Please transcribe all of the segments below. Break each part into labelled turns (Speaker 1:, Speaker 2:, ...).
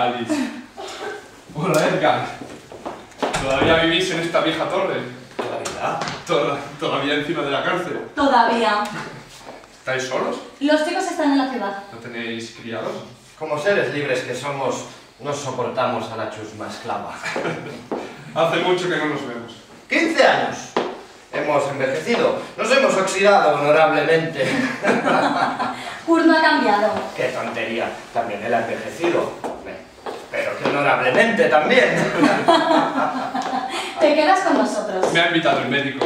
Speaker 1: Alice. Hola, Edgar. ¿Todavía vivís en esta vieja torre?
Speaker 2: ¿Todavía?
Speaker 1: ¿Todavía encima de la cárcel?
Speaker 3: Todavía.
Speaker 1: ¿Estáis solos?
Speaker 3: Los chicos están en la ciudad.
Speaker 1: ¿No tenéis criados?
Speaker 2: Como seres libres que somos, no soportamos a la chusma esclava.
Speaker 1: Hace mucho que no nos vemos.
Speaker 2: 15 años. Hemos envejecido. Nos hemos oxidado honorablemente.
Speaker 3: Kurt no ha cambiado.
Speaker 2: ¡Qué tontería! También él ha envejecido. Pero que honorablemente también.
Speaker 3: Te quedas con nosotros.
Speaker 1: Me ha invitado el médico.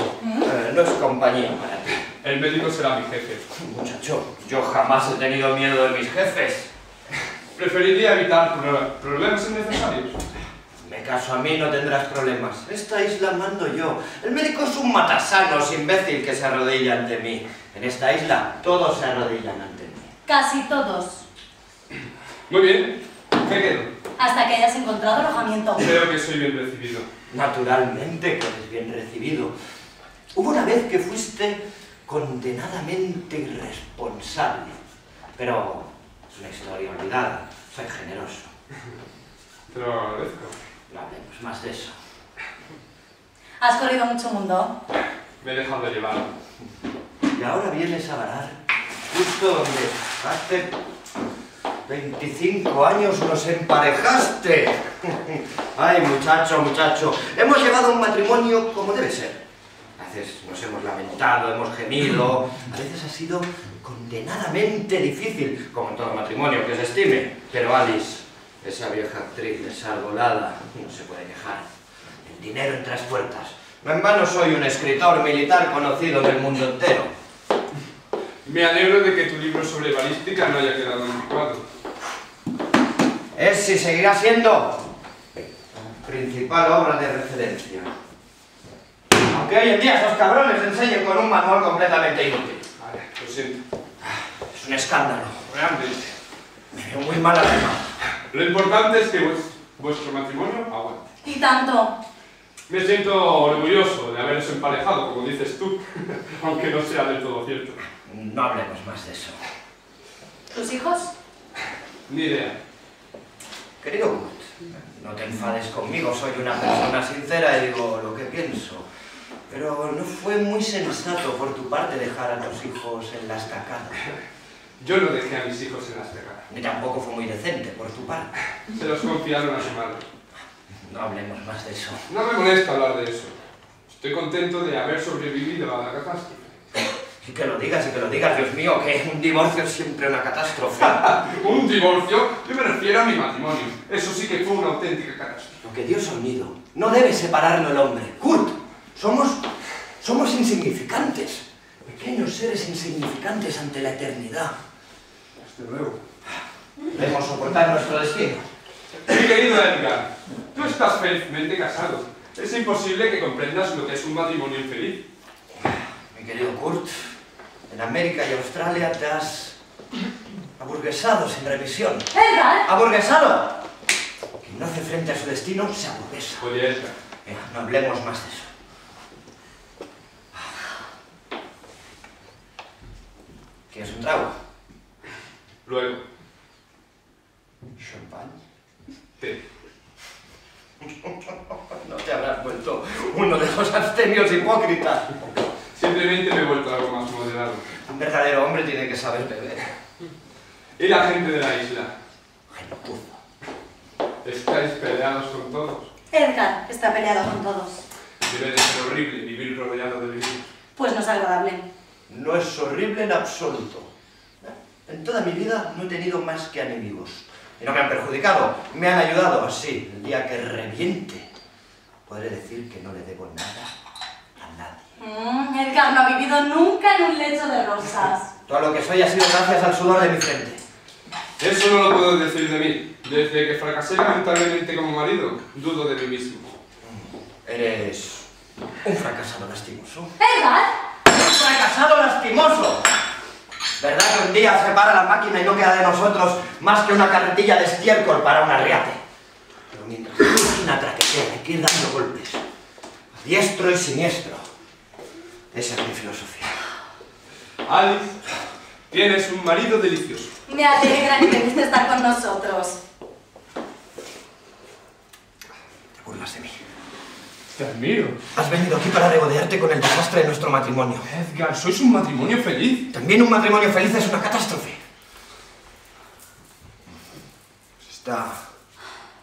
Speaker 2: No es compañía para ti.
Speaker 1: El médico será mi jefe.
Speaker 2: Muchacho, yo jamás he tenido miedo de mis jefes.
Speaker 1: Preferiría evitar problemas innecesarios.
Speaker 2: Me caso a mí, no tendrás problemas. Esta isla mando yo. El médico es un matasanos imbécil que se arrodilla ante mí. En esta isla todos se arrodillan ante mí.
Speaker 3: Casi todos.
Speaker 1: Muy bien. ¿Qué quedo?
Speaker 3: Hasta que hayas encontrado alojamiento.
Speaker 1: Creo que soy bien recibido.
Speaker 2: Naturalmente que eres bien recibido. Hubo una vez que fuiste condenadamente irresponsable. Pero es una historia olvidada. Soy generoso.
Speaker 1: Te lo agradezco.
Speaker 2: No hablemos más de eso.
Speaker 3: Has corrido mucho mundo.
Speaker 1: Me he dejado de llevar.
Speaker 2: Y ahora vienes a varar justo donde hace 25 años nos emparejaste. Ay, muchacho, hemos llevado un matrimonio como debe ser. A veces nos hemos lamentado, hemos gemido, a veces ha sido condenadamente difícil, como en todo matrimonio que se estime. Pero Alice, esa vieja actriz desarbolada, no se puede quejar. El dinero entre las puertas. No en vano soy un escritor militar conocido del mundo entero.
Speaker 1: Me alegro de que tu libro sobre balística no haya quedado anticuado.
Speaker 2: Es y seguirá siendo la principal obra de referencia. Aunque hoy en día esos cabrones enseñen con un manual completamente inútil.
Speaker 1: Vale, lo siento.
Speaker 2: Es un escándalo.
Speaker 1: Realmente.
Speaker 2: Me veo muy mal además.
Speaker 1: Lo importante es que vuestro matrimonio aguante.
Speaker 3: Y tanto.
Speaker 1: Me siento orgulloso de haberos emparejado, como dices tú, aunque no sea del todo cierto.
Speaker 2: No hablemos más de eso.
Speaker 3: ¿Tus hijos?
Speaker 1: Ni idea.
Speaker 2: Querido Kurt, no te enfades conmigo, soy una persona sincera y digo lo que pienso. Pero no fue muy sensato por tu parte dejar a tus hijos en la estacada.
Speaker 1: Yo no dejé a mis hijos en la estacada.
Speaker 2: Ni tampoco fue muy decente por tu parte.
Speaker 1: Se los confiaron a su madre.
Speaker 2: No hablemos más de eso.
Speaker 1: No me molesta hablar de eso. Estoy contento de haber sobrevivido a la catástrofe.
Speaker 2: Y que lo digas, Dios mío, que un divorcio es siempre una catástrofe.
Speaker 1: ¿Un divorcio? Yo me refiero a mi matrimonio. Eso sí que fue una auténtica catástrofe.
Speaker 2: Lo que Dios ha unido no debe separarlo el hombre. Kurt, somos insignificantes. Pequeños seres insignificantes ante la eternidad.
Speaker 1: Hasta luego.
Speaker 2: Debemos soportar nuestro destino.
Speaker 1: Mi querido Edgar, tú estás felizmente casado. Es imposible que comprendas lo que es un matrimonio infeliz.
Speaker 2: Mi querido Kurt, en América y Australia te has aburguesado sin revisión.
Speaker 3: ¡Edgar!
Speaker 2: ¡Aburguesado! Quien no hace frente a su destino se aburguesa.
Speaker 1: Oye, Edgar.
Speaker 2: No hablemos más de eso. ¿Quieres un trago?
Speaker 1: Luego.
Speaker 2: ¿Champán?
Speaker 1: Té.
Speaker 2: No te habrás vuelto uno de los abstemios hipócritas.
Speaker 1: Simplemente me he vuelto algo más moderado.
Speaker 2: Un verdadero hombre tiene que saber beber.
Speaker 1: ¿Y la gente de la isla?
Speaker 2: Gentuza.
Speaker 1: ¿Estáis peleados con todos?
Speaker 3: Edgar está peleado con todos.
Speaker 1: Debe de ser horrible vivir rodeado de enemigos.
Speaker 3: Pues no es agradable.
Speaker 2: No es horrible en absoluto. En toda mi vida no he tenido más que enemigos. Y no me han perjudicado, me han ayudado. Así, el día que reviente, podré decir que no le debo nada a nadie.
Speaker 3: Edgar no ha vivido nunca en un lecho de rosas.
Speaker 2: Todo lo que soy ha sido gracias al sudor de mi frente.
Speaker 1: Eso no lo puedo decir de mí. Desde que fracasé lamentablemente como marido, dudo de mí mismo.
Speaker 2: Eres un fracasado lastimoso.
Speaker 3: ¡Edgar!
Speaker 2: ¡Un fracasado lastimoso! ¿Verdad que un día se para la máquina y no queda de nosotros más que una carretilla de estiércol para un arriate? Pero mientras la máquina traquetea, hay que ir dando golpes. A diestro y siniestro. Esa es mi filosofía.
Speaker 1: Alice, tienes un marido delicioso.
Speaker 3: Me alegra que viniste a estar con nosotros.
Speaker 1: Te admiro.
Speaker 2: Has venido aquí para regodearte con el desastre de nuestro matrimonio.
Speaker 1: Edgar, sois un matrimonio feliz.
Speaker 2: También un matrimonio feliz es una catástrofe. Se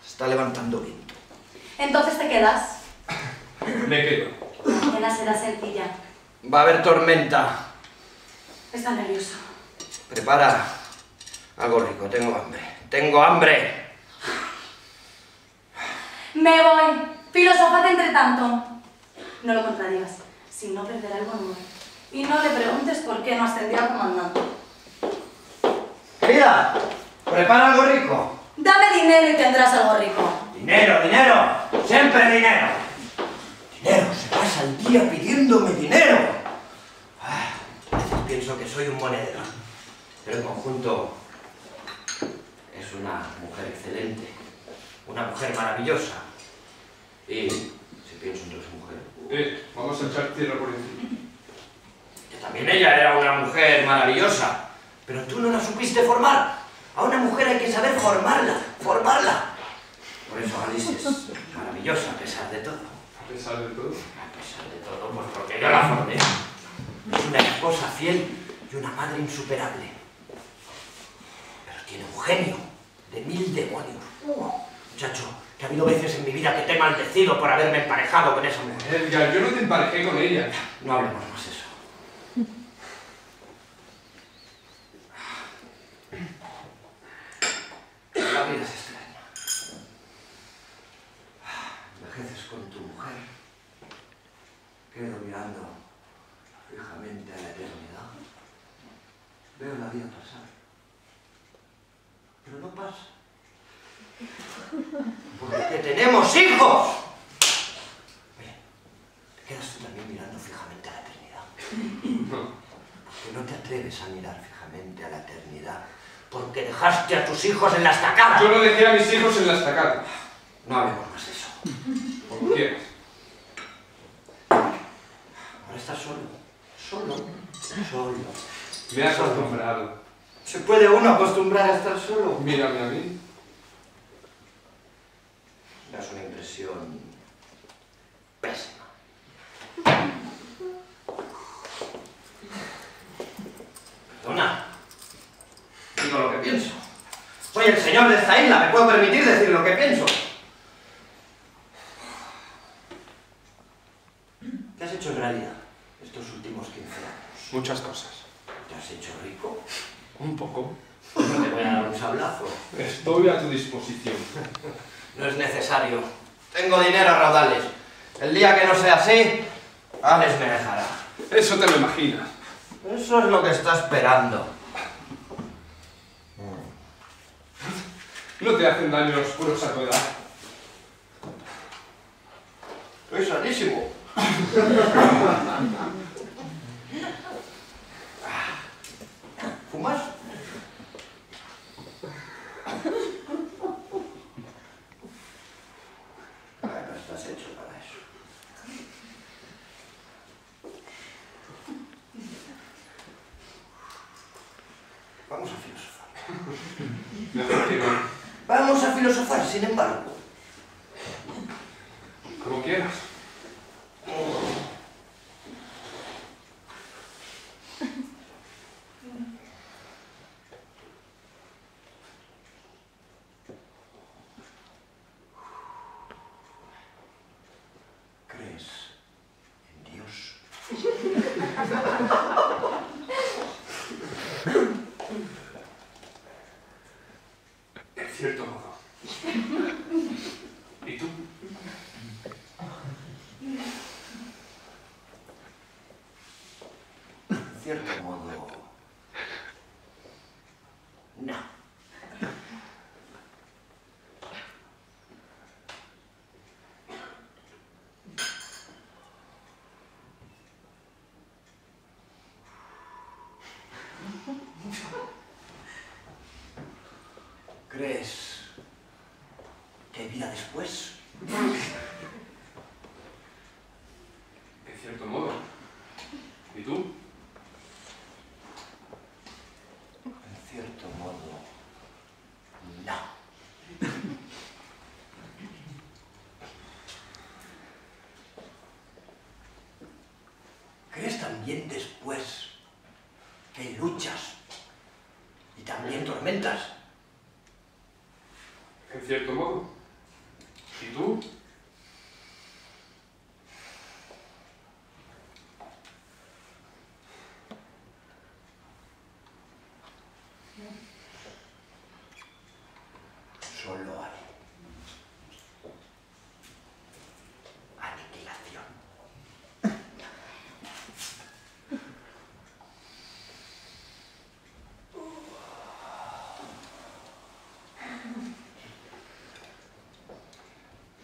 Speaker 2: está levantando viento.
Speaker 3: Entonces te quedas.
Speaker 1: Me quedo.
Speaker 3: Mañana será sencilla.
Speaker 2: Va a haber tormenta.
Speaker 3: Está nervioso.
Speaker 2: Prepara algo rico, tengo hambre. ¡Tengo hambre!
Speaker 3: Me voy. Filosofate entre tanto. No lo contradigas, si no perderá el buen humor. Y no le preguntes por qué no ascendió a comandante.
Speaker 2: Querida, prepara algo rico.
Speaker 3: Dame dinero y tendrás algo rico.
Speaker 2: Dinero, dinero, siempre dinero. Dinero, se pasa el día pidiéndome dinero. A veces pienso que soy un monedero, pero en conjunto es una mujer excelente, una mujer maravillosa. Y si pienso en tus mujeres,
Speaker 1: Vamos a echar tierra por encima.
Speaker 2: que también ella era una mujer maravillosa, pero tú no la supiste formar. A una mujer hay que saber formarla, formarla. Por eso Alice es maravillosa a pesar de todo.
Speaker 1: A pesar de todo.
Speaker 2: A pesar de todo, pues porque yo la formé. Es una esposa fiel y una madre insuperable. Pero tiene un genio de 1000 demonios. Muchacho, que ha habido veces en mi vida que te he maldecido por haberme emparejado con esa mujer.
Speaker 1: Edgar, yo no te emparejé con ella.
Speaker 2: No hablemos más de eso. La vida es extraña. Envejeces con tu mujer. Quedo mirando fijamente a la eternidad. Veo la vida pasar. Pero no pasa. Porque tenemos hijos. Oye, ¿te quedas tú también mirando fijamente a la eternidad?
Speaker 1: No.
Speaker 2: Porque no te atreves a mirar fijamente a la eternidad. Porque dejaste a tus hijos en la estacada.
Speaker 1: Yo no dejé a mis hijos en la estacada.
Speaker 2: No hablemos más de eso.
Speaker 1: Como quieras.
Speaker 2: Ahora estás solo. Solo. Solo.
Speaker 1: Me has acostumbrado.
Speaker 2: ¿Se puede uno acostumbrar a estar solo?
Speaker 1: Mírame a mí.
Speaker 2: Das una impresión pésima. Perdona. Digo lo que pienso. Soy el señor de esta isla, me puedo permitir decir lo que pienso. ¿Qué has hecho en realidad estos últimos 15 años?
Speaker 1: Muchas cosas.
Speaker 2: ¿Te has hecho rico?
Speaker 1: Un poco.
Speaker 2: No te voy a dar un sablazo.
Speaker 1: Estoy a tu disposición.
Speaker 2: No es necesario. Tengo dinero a raudales. El día que no sea así, Alex me dejará.
Speaker 1: Eso te lo imaginas.
Speaker 2: Eso es lo que está esperando.
Speaker 1: No te hacen daño los puros a tu edad.
Speaker 2: Estoy sanísimo. ¿Fumas? No estás hecho para eso. Vamos a filosofar.
Speaker 1: Mejor que no.
Speaker 2: Vamos a filosofar, sin embargo.
Speaker 1: Como quieras.
Speaker 2: ¿Crees en Dios?
Speaker 1: En cierto modo. ¿Y tú?
Speaker 2: En cierto modo, no. ¿Crees que hay vida después?
Speaker 1: En cierto modo. ¿Y tú?
Speaker 2: En cierto modo, no. crees también después que hay luchas y también tormentas.
Speaker 1: En cierto modo. ¿Y tú?
Speaker 2: Solo hay aniquilación.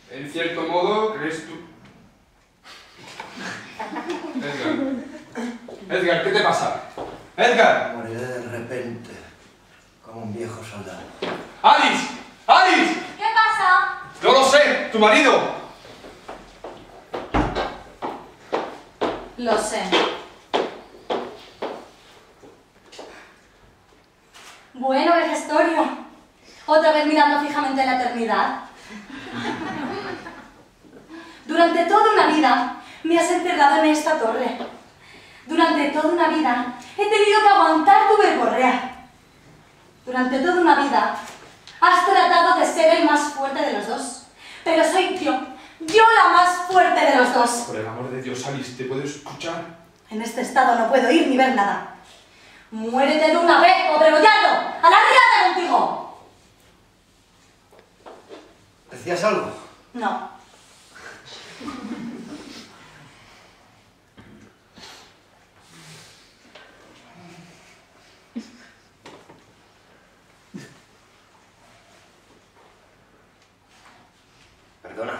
Speaker 1: En cierto modo, ¿crees tú? Edgar, ¿qué te pasa? ¡Edgar!
Speaker 2: Moriré de repente, como un viejo soldado.
Speaker 1: ¡Alice! ¡Alice!
Speaker 3: ¿Qué pasa?
Speaker 1: ¡No lo sé! ¡Tu marido!
Speaker 3: Lo sé. Bueno, Vejestorio. Otra vez mirando fijamente en la eternidad. Durante toda una vida me has encerrado en esta torre. Durante toda una vida he tenido que aguantar tu verborrea. Durante toda una vida has tratado de ser el más fuerte de los dos. Pero soy yo la más fuerte de los dos.
Speaker 1: Por el amor de Dios, Alice, ¿te puedo escuchar?
Speaker 3: En este estado no puedo ir ni ver nada. ¡Muérete de una vez, pobre Boyardo! ¡A la riata contigo!
Speaker 2: ¿Decías algo?
Speaker 3: No.
Speaker 2: Perdonad.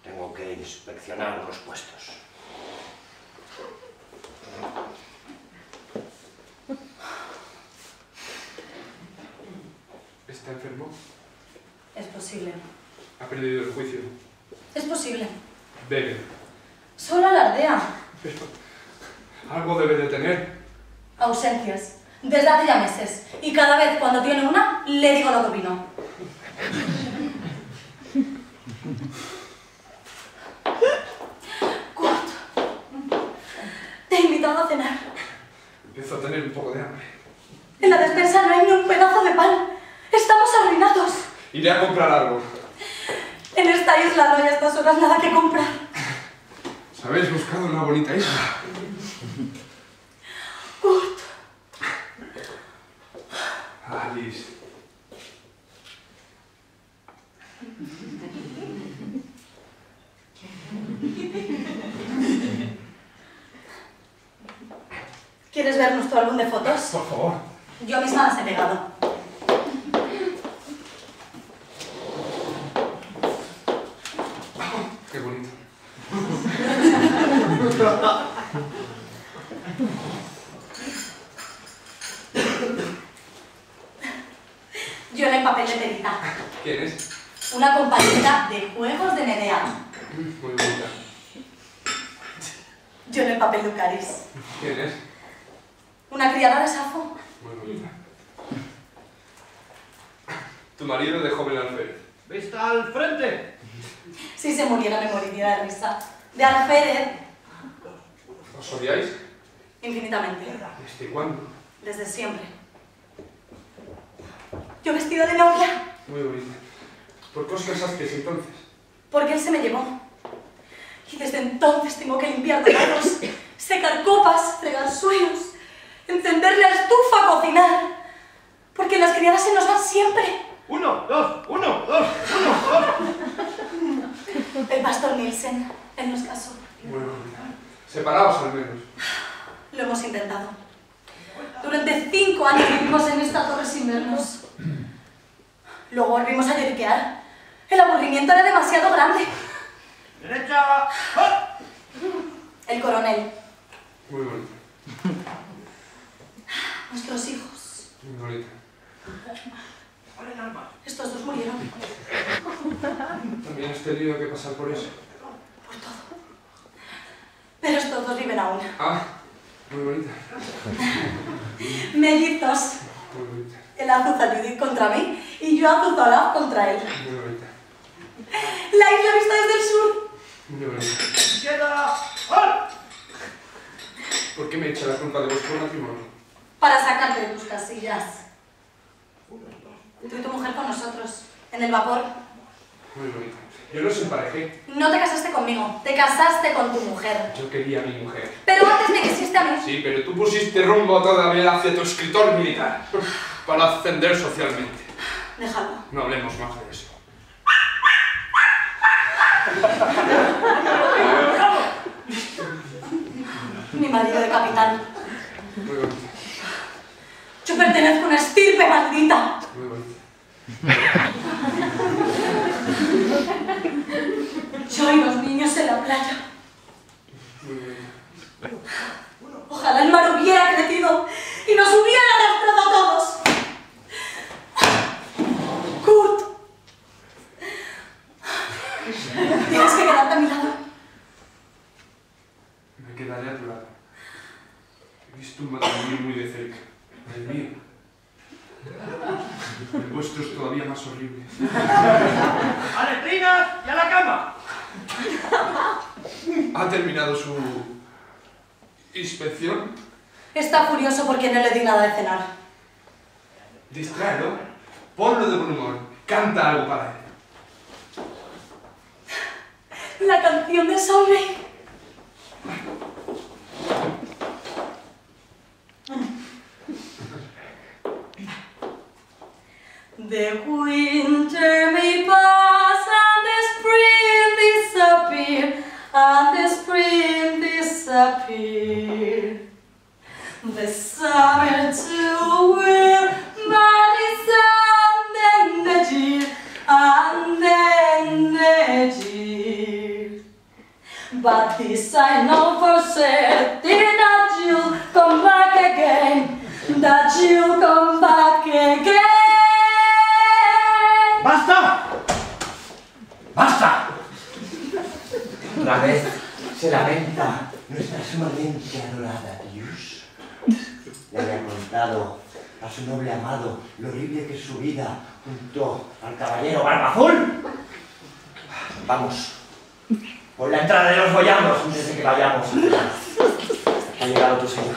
Speaker 2: Tengo que inspeccionar unos puestos.
Speaker 1: ¿Está enfermo?
Speaker 3: Es posible.
Speaker 1: Ha perdido el juicio.
Speaker 3: Es posible.
Speaker 1: Bebe.
Speaker 3: Solo alardea.
Speaker 1: Pero algo debe de tener.
Speaker 3: Ausencias. Desde hace ya meses. Y cada vez cuando tiene una, le digo lo que opino. Kurt, te he invitado a cenar.
Speaker 1: Empiezo a tener un poco de hambre.
Speaker 3: En la despensa no hay ni un pedazo de pan. Estamos arruinados.
Speaker 1: Iré a comprar algo.
Speaker 3: En esta isla no hay a estas horas nada que comprar.
Speaker 1: ¿Os habéis buscado una bonita isla?
Speaker 3: Kurt.
Speaker 1: Alice.
Speaker 3: ¿Quieres ver nuestro álbum de fotos?
Speaker 1: Por favor.
Speaker 3: Yo misma las he pegado.
Speaker 1: Qué bonito.
Speaker 3: Yo en el papel de Perita.
Speaker 1: ¿Quién es?
Speaker 3: Una compañera de juegos de Medea.
Speaker 1: Muy bonita.
Speaker 3: Yo en el papel de Eucaris.
Speaker 1: ¿Quién es?
Speaker 3: Una criada de Safo.
Speaker 1: Muy bonita. Tu marido de joven alférez.
Speaker 2: ¡Vista al frente!
Speaker 3: Si se muriera me moriría de risa. De alférez.
Speaker 1: ¿Os odiáis?
Speaker 3: Infinitamente.
Speaker 1: ¿Desde cuándo?
Speaker 3: Desde siempre. Yo vestida de novia.
Speaker 1: Muy bonita. ¿Por qué os casasteis entonces?
Speaker 3: Porque él se me llevó. Y desde entonces tengo que limpiar dorados, secar copas, fregar suelos, encender la estufa, cocinar. Porque las criadas se nos van siempre.
Speaker 2: 1, 2, 1, 2, 1, 2.
Speaker 3: El pastor Nielsen, él nos casó.
Speaker 1: Muy bonita. Separaos al menos.
Speaker 3: Lo hemos intentado. Durante 5 años vivimos en esta torre sin vernos. Luego volvimos a lloriquear. El aburrimiento era demasiado grande.
Speaker 2: ¡Derecha! ¡Ah!
Speaker 3: El coronel.
Speaker 1: Muy bonita.
Speaker 3: Nuestros hijos.
Speaker 1: Muy bonita.
Speaker 3: Estos dos murieron.
Speaker 1: También has tenido que pasar por eso.
Speaker 3: Por todo. Pero estos dos viven aún.
Speaker 1: Ah, muy bonita.
Speaker 3: Mellizos.
Speaker 1: Muy bonita.
Speaker 3: Él azuza a Judith contra mí y yo azuzo a Olaf contra él.
Speaker 1: Muy bonita.
Speaker 3: La isla vista desde el sur.
Speaker 1: Muy bonita.
Speaker 2: ¡Izquierda! ¡Ah!
Speaker 1: ¿Por qué me echa la culpa de vuestro matrimonio?
Speaker 3: Para sacarte de tus casillas. Tú y tu mujer con nosotros, en el vapor.
Speaker 1: Muy bonito. Yo los emparejé.
Speaker 3: No te casaste conmigo, te casaste con tu mujer.
Speaker 1: Yo quería a mi mujer.
Speaker 3: Pero antes me quisiste a mí.
Speaker 1: Sí, pero tú pusiste rumbo todavía hacia tu escritor militar. Para ascender socialmente.
Speaker 3: Déjalo.
Speaker 1: No hablemos más de eso.
Speaker 3: Mi marido de capitán.
Speaker 1: Muy bonito.
Speaker 3: Yo pertenezco a una estirpe maldita.
Speaker 1: Muy bonito.
Speaker 3: Yo y los niños en la playa.
Speaker 1: Muy bonito.
Speaker 3: Ojalá el mar hubiera crecido y nos hubiera arrastrado a todos. Kurt. Tienes que quedarte a mi lado.
Speaker 1: Me quedaré a tu lado. He visto un matrimonio muy de cerca. El mío. El vuestro es todavía más horrible.
Speaker 4: ¡A letrinas y a la cama!
Speaker 1: ¿Ha terminado su inspección?
Speaker 3: Está furioso porque no le di nada de cenar.
Speaker 1: Distráelo. Ponlo de buen humor. Canta algo para él.
Speaker 3: La canción de Soulmate. The winter may pass and the spring disappear, and the spring disappear. The summer too will, but it's and then the year, and then the year. But this I know for certain, that you'll come back again, that you'll come back again.
Speaker 4: ¡Basta! ¡Basta!
Speaker 2: Otra vez se lamenta nuestra sumamente adorada Dios. Le había contado a su noble amado lo horrible que es su vida junto al caballero Barba Azul. Vamos, por la entrada de los boyanos antes de que vayamos. Ha llegado tu señor.